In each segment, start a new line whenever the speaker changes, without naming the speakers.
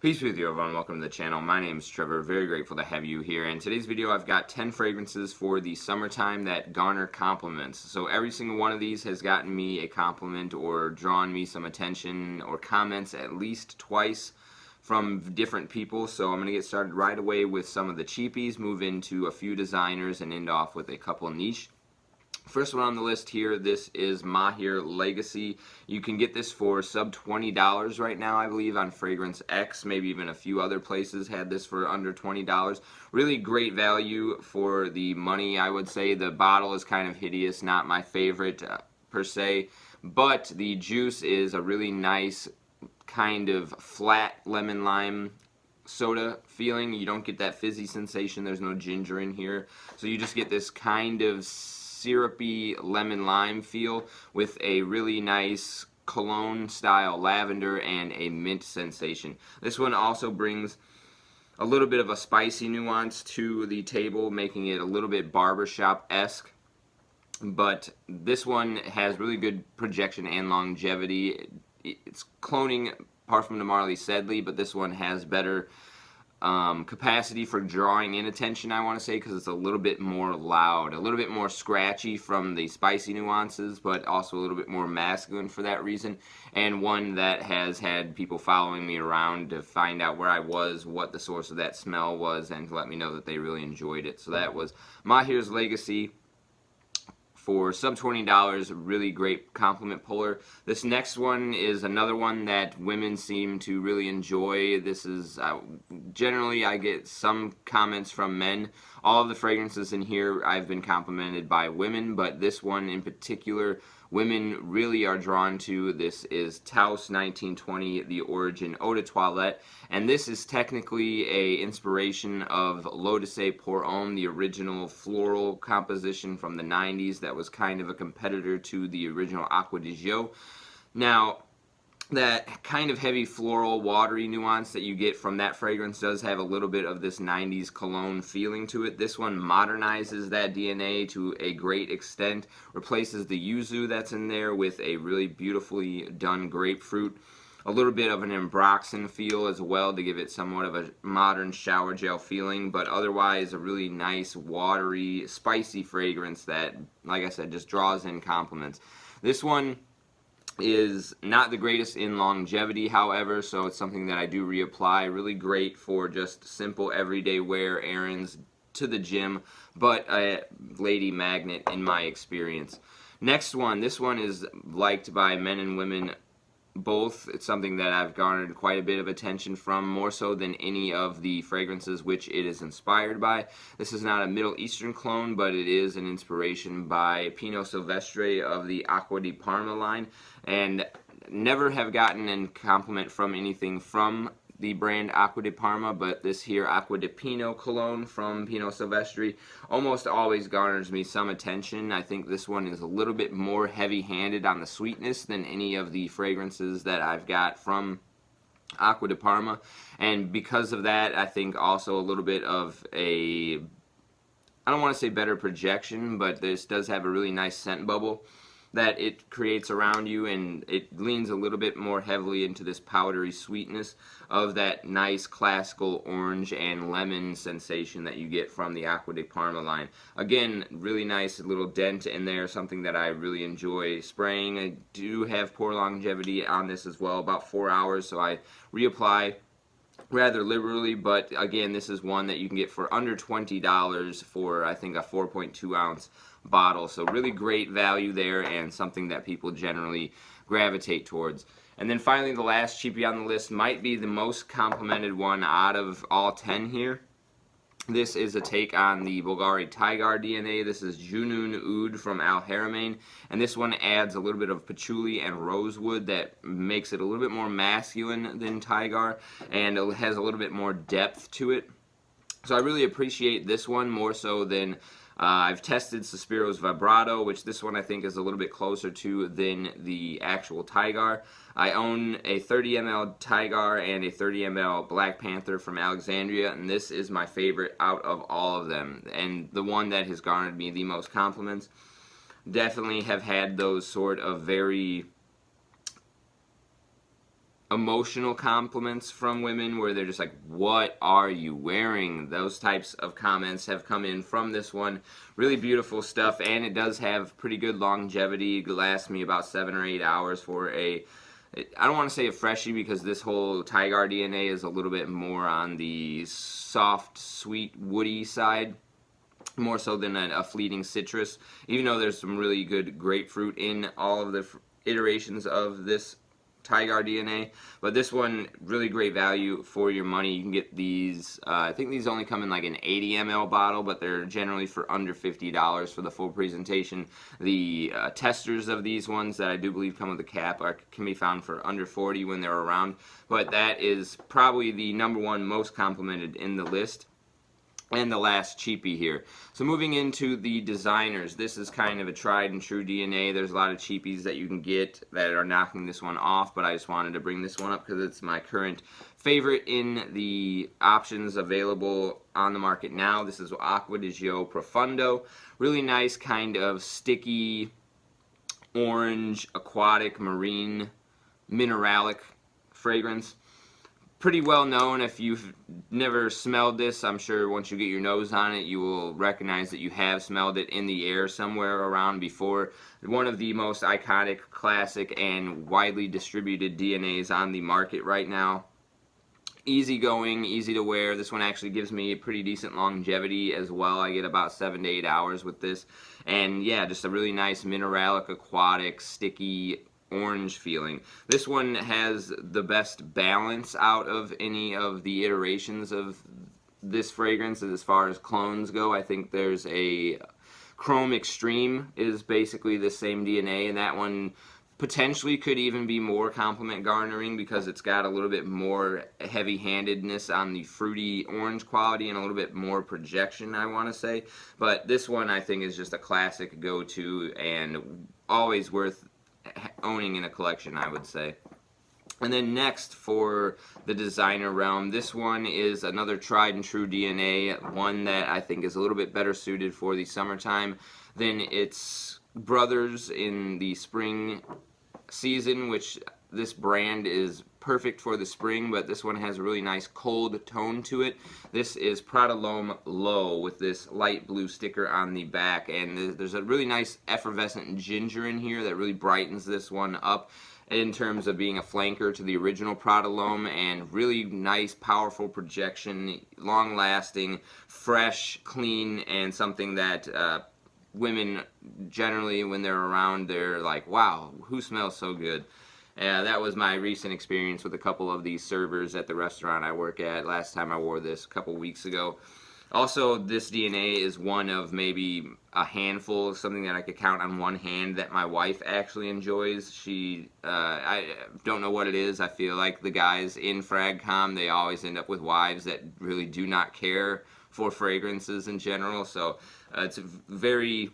Peace with you everyone, welcome to the channel. My name is Trevor, very grateful to have you here. In today's video I've got 10 fragrances for the summertime that garner compliments. So every single one of these has gotten me a compliment or drawn me some attention or comments at least twice from different people. So I'm going to get started right away with some of the cheapies, move into a few designers, and end off with a couple niche. First one on the list here, this is Maahir Legacy. You can get this for sub $20 right now, I believe, on Fragrance X. Maybe even a few other places had this for under $20. Really great value for the money, I would say. The bottle is kind of hideous, not my favorite per se, but the juice is a really nice kind of flat lemon lime soda feeling. You don't get that fizzy sensation. There's no ginger in here, so you just get this kind of syrupy lemon lime feel with a really nice cologne style lavender and a mint sensation. This one also brings a little bit of a spicy nuance to the table, making it a little bit barbershop-esque. But this one has really good projection and longevity. It's cloning Parfum de Marly Sedley, but this one has better capacity for drawing in attention, I want to say, because it's a little bit more loud, a little bit more scratchy from the spicy nuances, but also a little bit more masculine for that reason, and one that has had people following me around to find out where I was, what the source of that smell was, and to let me know that they really enjoyed it. So that was Maahir's Legacy for sub $20, really great compliment puller. This next one is another one that women seem to really enjoy. This is, generally I get some comments from men. All of the fragrances in here I've been complimented by women, but this one in particular, women really are drawn to. This is Tous 1920, the Origin Eau de Toilette, and this is technically a inspiration of L'Eau de pour Homme, the original floral composition from the 90s that was kind of a competitor to the original Acqua di Gio. Now, that kind of heavy floral watery nuance that you get from that fragrance does have a little bit of this 90s cologne feeling to it. This one modernizes that DNA to a great extent, replaces the yuzu that's in there with a really beautifully done grapefruit, a little bit of an ambroxan feel as well to give it somewhat of a modern shower gel feeling, but otherwise a really nice watery spicy fragrance that, like I said, just draws in compliments. This one is not the greatest in longevity, however, so it's something that I do reapply. Really great for just simple everyday wear, errands, to the gym, but a lady magnet in my experience. Next one, this one is liked by men and women both. It's something that I've garnered quite a bit of attention from, more so than any of the fragrances which it is inspired by. This is not a Middle Eastern clone, but it is an inspiration by Pino Silvestre of the Acqua di Parma line, and never have gotten a compliment from anything from the brand Acqua di Parma, but this here Acqua di Pino cologne from Pino Silvestre almost always garners me some attention. I think this one is a little bit more heavy-handed on the sweetness than any of the fragrances that I've got from Acqua di Parma, and because of that, I think also a little bit of a, I don't want to say better projection, but this does have a really nice scent bubble that it creates around you, and it leans a little bit more heavily into this powdery sweetness of that nice classical orange and lemon sensation that you get from the Acqua di Parma line. Again, really nice little dent in there, something that I really enjoy spraying. I do have poor longevity on this as well, about 4 hours, so I reapply rather liberally, but again, this is one that you can get for under $20 for, I think, a 4.2 ounce bottle. So really great value there, and something that people generally gravitate towards. And then finally, the last cheapie on the list might be the most complimented one out of all 10 here. This is a take on the Bvlgari Tigar DNA. This is Junoon Oud from Haramain, and this one adds a little bit of patchouli and rosewood that makes it a little bit more masculine than Tigar, and it has a little bit more depth to it. So I really appreciate this one more so than I've tested Sospiro's Vibrato, which this one I think is a little bit closer to than the actual Tigar. I own a 30 ml Tigar and a 30 ml Black Panther from Alexandria, and this is my favorite out of all of them, and the one that has garnered me the most compliments. Definitely have had those sort of very emotional compliments from women where they're just like, what are you wearing? Those types of comments have come in from this one. Really beautiful stuff, and it does have pretty good longevity. It lasts me about 7 or 8 hours for I don't want to say a freshie, because this whole Tiger DNA is a little bit more on the soft, sweet, woody side, more so than a fleeting citrus, even though there's some really good grapefruit in all of the iterations of this Tiger DNA. But this one, really great value for your money. You can get these, I think these only come in like an 80 ml bottle, but they're generally for under $50 for the full presentation. The testers of these ones that I do believe come with a cap can be found for under $40 when they're around, but that is probably the #1 most complimented in the list. And the last cheapie here. So moving into the designers, this is kind of a tried and true DNA. There's a lot of cheapies that you can get that are knocking this one off, but I just wanted to bring this one up because it's my current favorite in the options available on the market now. This is Acqua di Profondo. Really nice kind of sticky orange, aquatic, marine, mineralic fragrance. Pretty well known. If you've never smelled this, I'm sure once you get your nose on it, you will recognize that you have smelled it in the air somewhere around before. One of the most iconic, classic, and widely distributed DNAs on the market right now. Easy going, easy to wear. This one actually gives me a pretty decent longevity as well. I get about 7 to 8 hours with this. And yeah, just a really nice mineralic, aquatic, sticky, orange feeling. This one has the best balance out of any of the iterations of this fragrance as far as clones go. I think there's a Chrome Extreme is basically the same DNA, and that one potentially could even be more compliment garnering because it's got a little bit more heavy-handedness on the fruity orange quality and a little bit more projection, I want to say. But this one I think is just a classic go-to and always worth owning in a collection, I would say. And then next for the designer realm, this one is another tried and true DNA, one that I think is a little bit better suited for the summertime than its brothers in the spring season, which this brand is perfect for the spring, but this one has a really nice cold tone to it. This is Prada Leau with this light blue sticker on the back, and there's a really nice effervescent ginger in here that really brightens this one up in terms of being a flanker to the original Prada Leau, and really nice, powerful projection, long-lasting, fresh, clean, and something that women generally, when they're around, they're like, wow, who smells so good? That was my recent experience with a couple of these servers at the restaurant I work at. Last time I wore this a couple weeks ago. Also, this DNA is one of maybe a handful, something that I could count on one hand that my wife actually enjoys. I don't know what it is. I feel like the guys in FragCom, they always end up with wives that really do not care for fragrances in general. So it's very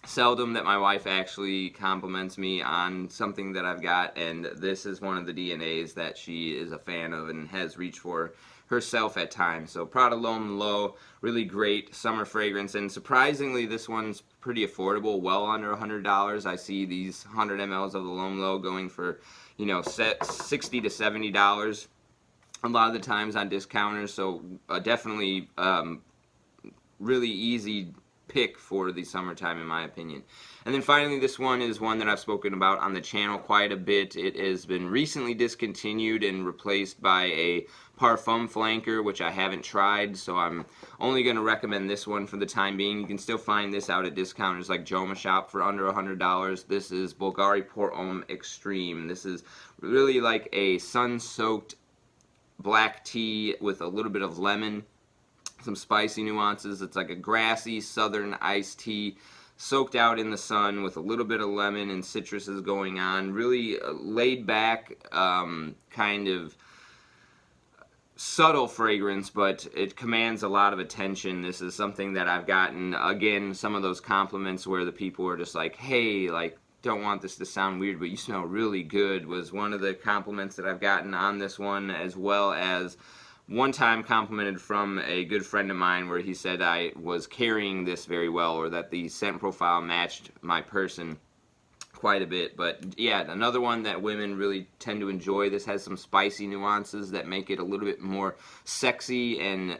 seldom that my wife actually compliments me on something that I've got, and this is one of the DNAs that she is a fan of and has reached for herself at times. So Prada Leau, really great summer fragrance, and surprisingly this one's pretty affordable, well under $100. I see these 100 mLs of the Leau going for, you know, $60 to $70 a lot of the times on discounters, so definitely really easy pick for the summertime in my opinion. And then finally, this one is one that I've spoken about on the channel quite a bit. It has been recently discontinued and replaced by a Parfum flanker, which I haven't tried, so I'm only going to recommend this one for the time being. You can still find this out at discounters like Joma Shop for under $100. This is Bvlgari Pour Homme Extreme. This is really like a sun-soaked black tea with a little bit of lemon, some spicy nuances. It's like a grassy southern iced tea soaked out in the sun with a little bit of lemon and citruses going on. Really laid back, kind of subtle fragrance, but it commands a lot of attention. This is something that I've gotten, again, some of those compliments where the people are just like, hey, like, don't want this to sound weird, but you smell really good, was one of the compliments that I've gotten on this one, as well as one time complimented from a good friend of mine where he said I was carrying this very well, or that the scent profile matched my person quite a bit. But yeah, another one that women really tend to enjoy. This has some spicy nuances that make it a little bit more sexy and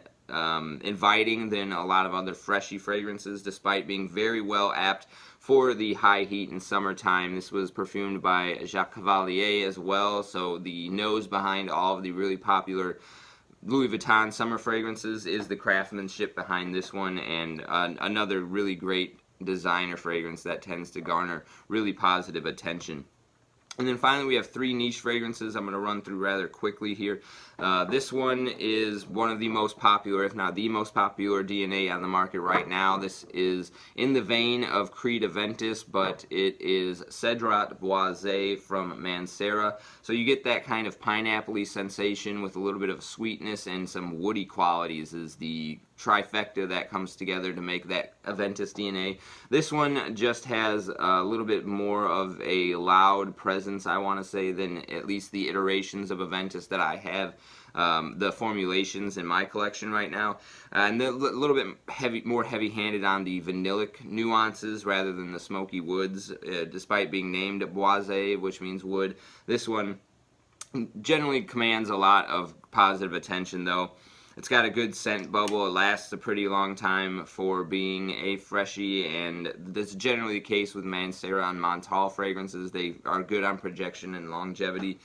inviting than a lot of other freshy fragrances, despite being very well apt for the high heat in summertime. This was perfumed by Jacques Cavalier as well, so the nose behind all of the really popular Louis Vuitton summer fragrances is the craftsmanship behind this one, and another really great designer fragrance that tends to garner really positive attention. And then finally we have 3 niche fragrances I'm going to run through rather quickly here. This one is one of the most popular, if not the most popular DNA on the market right now. This is in the vein of Creed Aventus, but it is Cedrat Boise from Mancera. So you get that kind of pineapple-y sensation with a little bit of sweetness and some woody qualities is the trifecta that comes together to make that Aventus DNA. This one just has a little bit more of a loud presence, I want to say, than at least the iterations of Aventus that I have, the formulations in my collection right now. And a little bit more heavy-handed on the vanillic nuances rather than the smoky woods, despite being named Boise, which means wood. This one generally commands a lot of positive attention, though. It's got a good scent bubble. It lasts a pretty long time for being a freshie, and that's generally the case with Mancera and Montal fragrances. They are good on projection and longevity.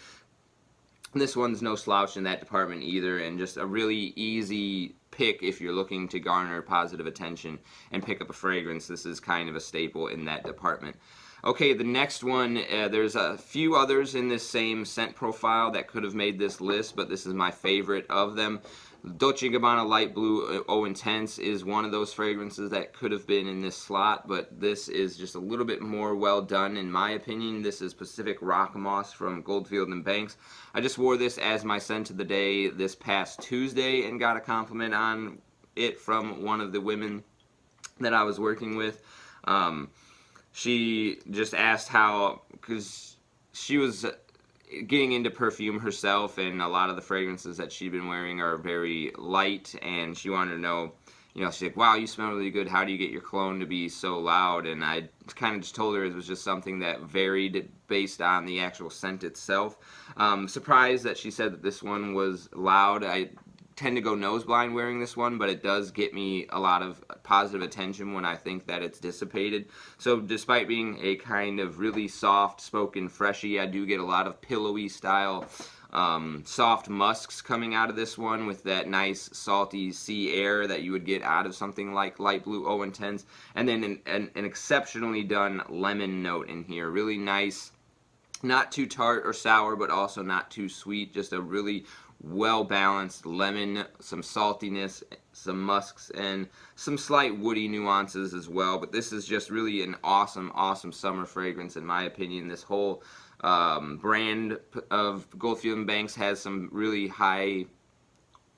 This one's no slouch in that department either, and just a really easy pick if you're looking to garner positive attention and pick up a fragrance. This is kind of a staple in that department. Okay, the next one, there's a few others in this same scent profile that could have made this list, but this is my favorite of them. Dolce & Gabbana Light Blue Eau Intense is one of those fragrances that could have been in this slot, but this is just a little bit more well done in my opinion. This is Pacific Rock Moss from Goldfield and Banks. I just wore this as my scent of the day this past Tuesday and got a compliment on it from one of the women that I was working with. She just asked how, because she was getting into perfume herself, and a lot of the fragrances that she'd been wearing are very light, and she wanted to know, you know, she's like, wow, you smell really good, how do you get your cologne to be so loud? And I kind of just told her it was just something that varied based on the actual scent itself. Surprised that she said that this one was loud. I tend to go nose blind wearing this one, but it does get me a lot of positive attention when I think that it's dissipated. So despite being a kind of really soft spoken freshie, I do get a lot of pillowy style soft musks coming out of this one with that nice salty sea air that you would get out of something like Light Blue Eau Intense, and then an exceptionally done lemon note in here. Really nice, not too tart or sour, but also not too sweet, just a really well-balanced lemon, some saltiness, some musks, and some slight woody nuances as well. But this is just really an awesome, awesome summer fragrance in my opinion. This whole brand of Goldfield and Banks has some really high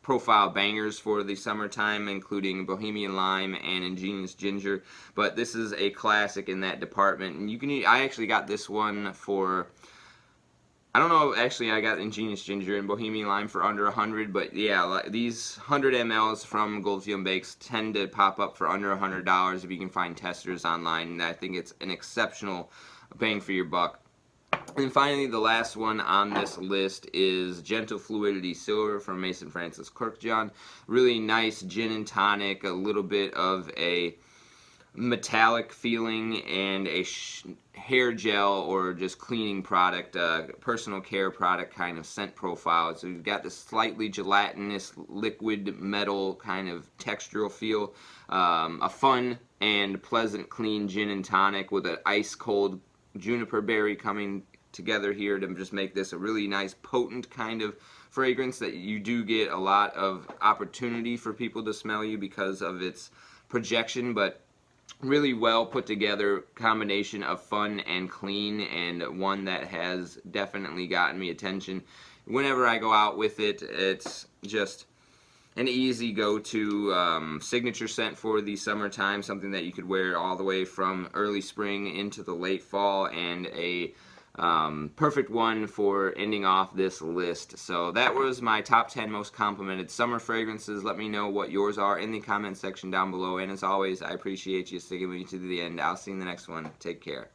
profile bangers for the summertime, including Bohemian Lime and Ingenious Ginger, but this is a classic in that department. And you can, I actually got this one for, I don't know, actually I got Ingenious Ginger and Bohemian Lime for under 100, but yeah, these 100 mLs from Goldfield and Banks tend to pop up for under $100 if you can find testers online, and I think it's an exceptional bang for your buck. And finally, the last one on this list is Gentle Fluidity Silver from Maison Francis Kurkdjian. Really nice gin and tonic, a little bit of a metallic feeling, and a hair gel or just cleaning product, personal care product kind of scent profile. So you've got this slightly gelatinous liquid metal kind of textural feel, a fun and pleasant clean gin and tonic with an ice cold juniper berry coming together here to just make this a really nice potent kind of fragrance that you do get a lot of opportunity for people to smell you because of its projection, but really well put together combination of fun and clean, and one that has definitely gotten me attention. Whenever I go out with it, it's just an easy go-to signature scent for the summertime, something that you could wear all the way from early spring into the late fall, and a perfect one for ending off this list. So that was my top 10 most complimented summer fragrances. Let me know what yours are in the comment section down below, and as always, I appreciate you sticking with me to the end. I'll see you in the next one. Take care.